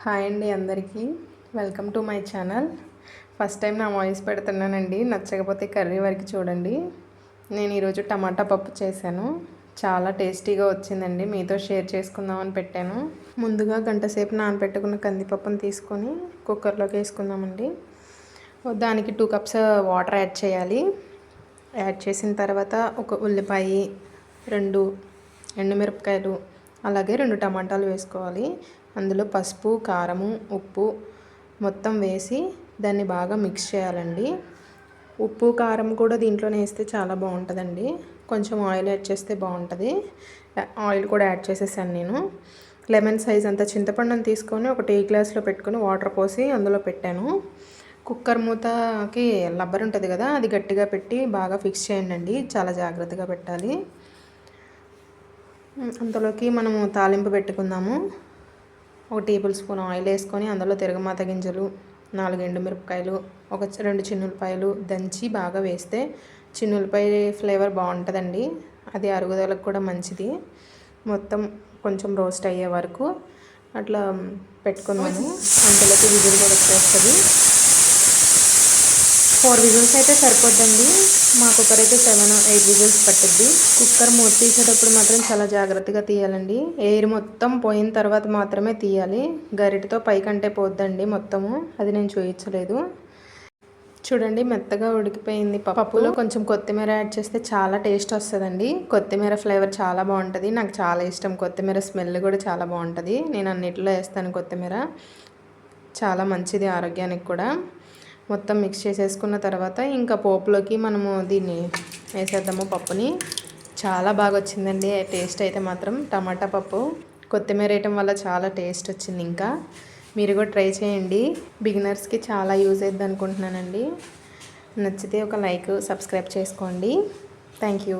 Hi అండి అందరికీ welcome to my channel. First time నా వాయిస్ పెడుతున్నానండి. నచ్చకపోతే కర్రీ వరకు చూడండి. నేను ఈరోజు టమాటా పప్పు చేశాను. చాలా టేస్టీగా వచ్చిందండి. మీతో షేర్ చేసుకుందామని పెట్టాను. ముందుగా గంట సేపు నానబెట్టుకున్న కందిపప్పును తీసుకొని కుక్కర్లోకి వేసుకుందామండి. దానికి 2 కప్స్ వాటర్ యాడ్ చేయాలి. యాడ్ చేసిన తర్వాత ఒక ఉల్లిపాయ, 2 ఎండుమిరపకాయలు, అలాగే 2 టమాటాలు వేసుకోవాలి. అందులో పసుపు, కారము, ఉప్పు మొత్తం వేసి దాన్ని బాగా మిక్స్ చేయాలండి. ఉప్పు కారం కూడా దీంట్లోనే వేస్తే చాలా బాగుంటుందండి. కొంచెం ఆయిల్ యాడ్ చేస్తే బాగుంటుంది. ఆయిల్ కూడా యాడ్ చేసేసాను నేను. లెమన్ సైజ్ అంత చింతపండుని తీసుకొని ఒక టీ గ్లాస్లో పెట్టుకొని వాటర్ పోసి అందులో పెట్టాను. కుక్కర్ మూతకి రబ్బర్ ఉంటుంది కదా, అది గట్టిగా పెట్టి బాగా ఫిక్స్ చేయండి. చాలా జాగ్రత్తగా పెట్టాలి. అంతలోకి మనము తాలింపు పెట్టుకుందాము. 1 టేబుల్ స్పూన్ ఆయిల్ వేసుకొని అందులో తిరగమాత గింజలు, 4 ఎండుమిరపకాయలు, 2 చిన్నులపాయలు దంచి బాగా వేస్తే చిన్నులపాయ ఫ్లేవర్ బాగుంటుందండి. అది అరుగుదలకు కూడా మంచిది. మొత్తం కొంచెం రోస్ట్ అయ్యే వరకు అట్లా పెట్టుకున్నాము. అంతలోకి విజిల్ కూడా వచ్చేస్తుంది. 4 విజిల్స్ అయితే సరిపోద్దండి. మా కుక్కర్ అయితే 7 or 8 విజిల్స్ పట్టుద్ది. కుక్కర్ మూత తీసేటప్పుడు మాత్రం చాలా జాగ్రత్తగా తీయాలండి. ఎయిర్ మొత్తం పోయిన తర్వాత మాత్రమే తీయాలి. గరిటతో పైకంటే పోద్దండి మొత్తము. అది నేను చూపించలేదు. చూడండి మెత్తగా ఉడికిపోయింది. పప్పులో కొంచెం కొత్తిమీర యాడ్ చేస్తే చాలా టేస్ట్ వస్తుందండి. కొత్తిమీర ఫ్లేవర్ చాలా బాగుంటుంది. నాకు చాలా ఇష్టం. కొత్తిమీర స్మెల్ కూడా చాలా బాగుంటుంది. నేను అన్నిటిలో వేస్తాను కొత్తిమీర. చాలా మంచిది ఆరోగ్యానికి కూడా. మొత్తం మిక్స్ చేసేసుకున్న తర్వాత ఇంకా పోపులోకి మనము దీన్ని వేసేద్దాము పప్పుని. చాలా బాగా వచ్చిందండి టేస్ట్ అయితే మాత్రం. టమాటా పప్పు కొత్తిమీర వేయటం వల్ల చాలా టేస్ట్ వచ్చింది. ఇంకా మీరు కూడా ట్రై చేయండి. బిగినర్స్కి చాలా యూజ్ అవుతుంది అనుకుంటున్నానండి. నచ్చితే ఒక లైక్, సబ్స్క్రైబ్ చేసుకోండి. Thank you.